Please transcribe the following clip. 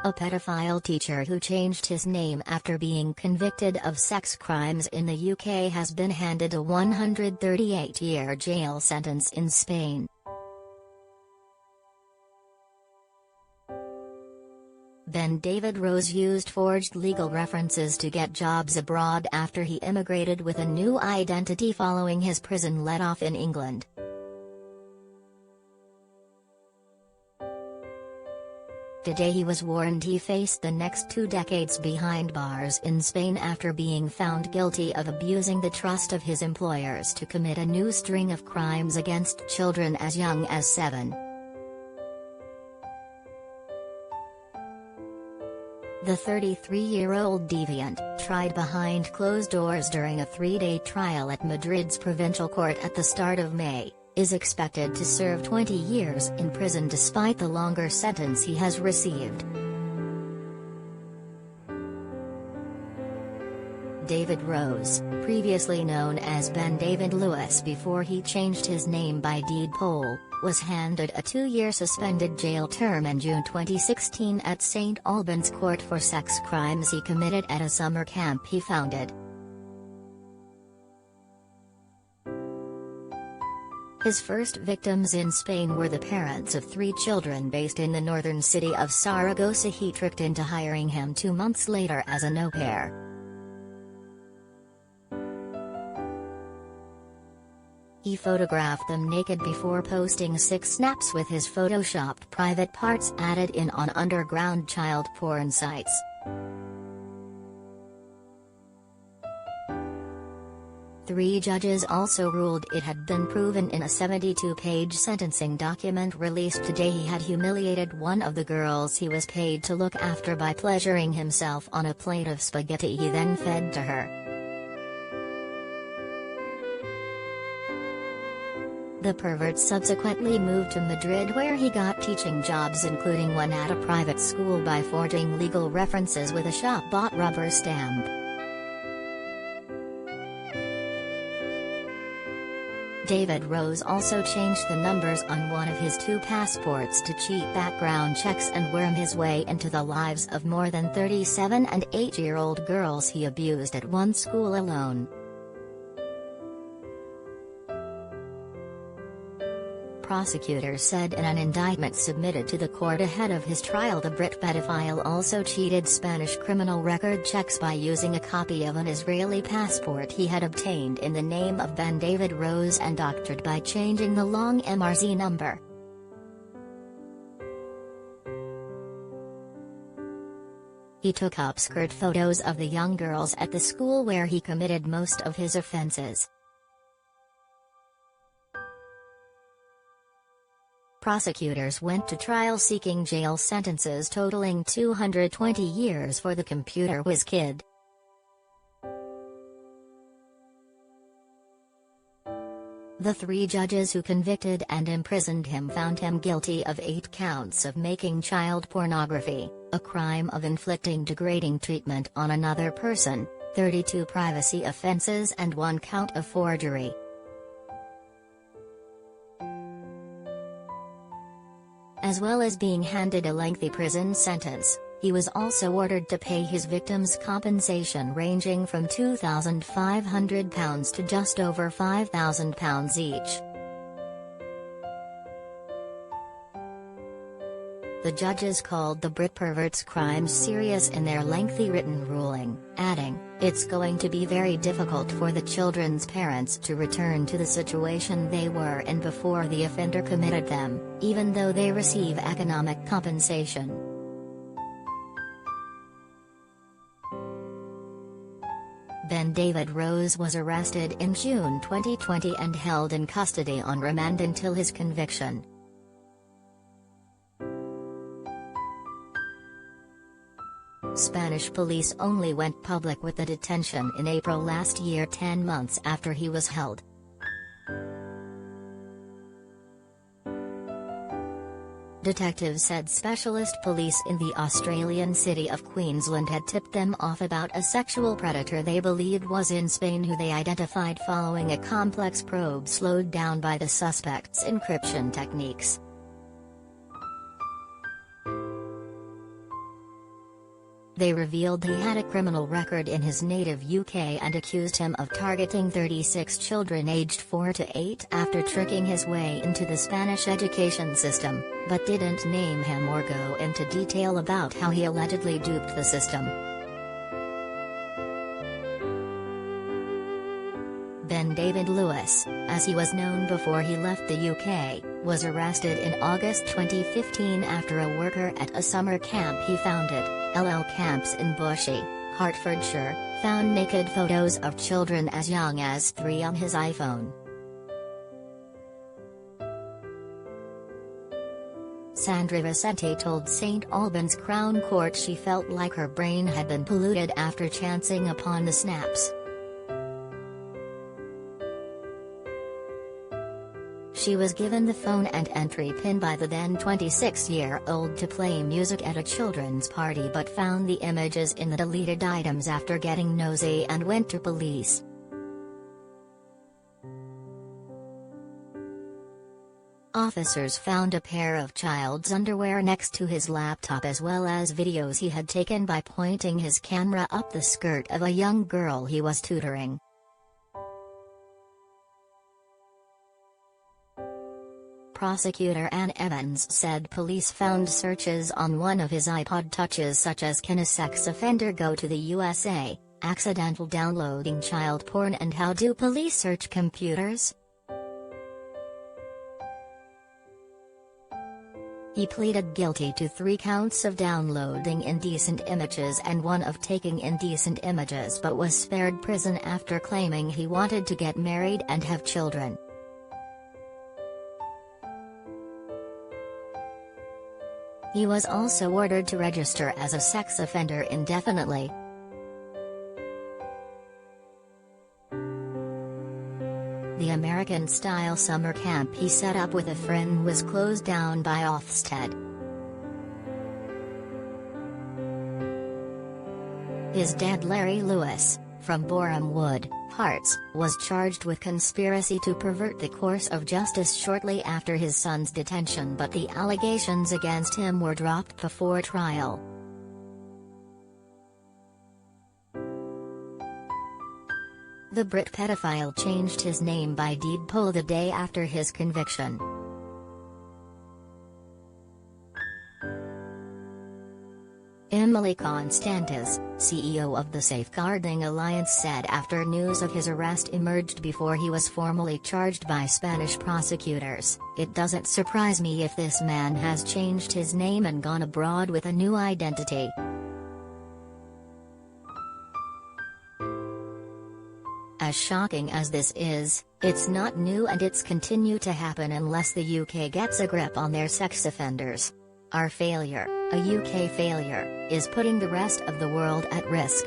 A pedophile teacher who changed his name after being convicted of sex crimes in the UK has been handed a 138-year jail sentence in Spain. Ben David Rose used forged legal references to get jobs abroad after he immigrated with a new identity following his prison let-off in England. Today he was warned he faced the next 2 decades behind bars in Spain after being found guilty of abusing the trust of his employers to commit a new string of crimes against children as young as 7. The 33-year-old deviant, tried behind closed doors during a 3-day trial at Madrid's provincial court at the start of May, is expected to serve 20 years in prison despite the longer sentence he has received. David Rose, previously known as Ben David Lewis before he changed his name by deed poll, was handed a 2-year suspended jail term in June 2016 at St Albans Court for sex crimes he committed at a summer camp he founded. His first victims in Spain were the parents of 3 children based in the northern city of Saragossa. He tricked into hiring him 2 months later as an au pair. He photographed them naked before posting 6 snaps with his photoshopped private parts added in on underground child porn sites. Three judges also ruled it had been proven in a 72-page sentencing document released today he had humiliated one of the girls he was paid to look after by pleasuring himself on a plate of spaghetti he then fed to her. The pervert subsequently moved to Madrid where he got teaching jobs including one at a private school by forging legal references with a shop-bought rubber stamp. David Rose also changed the numbers on one of his 2 passports to cheat background checks and worm his way into the lives of more than 37 and 8-year-old girls he abused at one school alone. Prosecutors said in an indictment submitted to the court ahead of his trial the Brit pedophile also cheated Spanish criminal record checks by using a copy of an Israeli passport he had obtained in the name of Ben David Rose and doctored by changing the long MRZ number. He took upskirt photos of the young girls at the school where he committed most of his offenses. Prosecutors went to trial seeking jail sentences totaling 220 years for the computer whiz kid. The 3 judges who convicted and imprisoned him found him guilty of 8 counts of making child pornography, a crime of inflicting degrading treatment on another person, 32 privacy offenses and 1 count of forgery. As well as being handed a lengthy prison sentence, he was also ordered to pay his victims compensation ranging from £2,500 to just over £5,000 each. The judges called the Brit pervert's crimes serious in their lengthy written ruling, adding, "It's going to be very difficult for the children's parents to return to the situation they were in before the offender committed them, even though they receive economic compensation." Ben David Rose was arrested in June 2020 and held in custody on remand until his conviction. Spanish police only went public with the detention in April last year, 10 months after he was held. Detectives said specialist police in the Australian city of Queensland had tipped them off about a sexual predator they believed was in Spain who they identified following a complex probe slowed down by the suspect's encryption techniques. They revealed he had a criminal record in his native UK and accused him of targeting 36 children aged 4 to 8 after tricking his way into the Spanish education system, but didn't name him or go into detail about how he allegedly duped the system. Ben David Lewis, as he was known before he left the UK, was arrested in August 2015 after a worker at a summer camp he founded, LL Camps in Bushey, Hertfordshire, found naked photos of children as young as 3 on his iPhone. Sandra Vicente told St Albans Crown Court she felt like her brain had been polluted after chancing upon the snaps. She was given the phone and entry pin by the then 26-year-old to play music at a children's party but found the images in the deleted items after getting nosy and went to police. Officers found a pair of child's underwear next to his laptop as well as videos he had taken by pointing his camera up the skirt of a young girl he was tutoring. Prosecutor Ann Evans said police found searches on one of his iPod touches such as "Can a sex offender go to the USA?", "Accidental downloading child porn" and "How do police search computers?" He pleaded guilty to 3 counts of downloading indecent images and 1 of taking indecent images but was spared prison after claiming he wanted to get married and have children. He was also ordered to register as a sex offender indefinitely. The American-style summer camp he set up with a friend was closed down by Ofsted. His dad Larry Lewis, from Boreham Wood, Hearts, was charged with conspiracy to pervert the course of justice shortly after his son's detention, but the allegations against him were dropped before trial. The Brit pedophile changed his name by deed poll the day after his conviction. Emily Constantes, CEO of the Safeguarding Alliance, said after news of his arrest emerged before he was formally charged by Spanish prosecutors, "It doesn't surprise me if this man has changed his name and gone abroad with a new identity." As shocking as this is, it's not new and it's continue to happen unless the UK gets a grip on their sex offenders. Our failure, a UK failure, is putting the rest of the world at risk.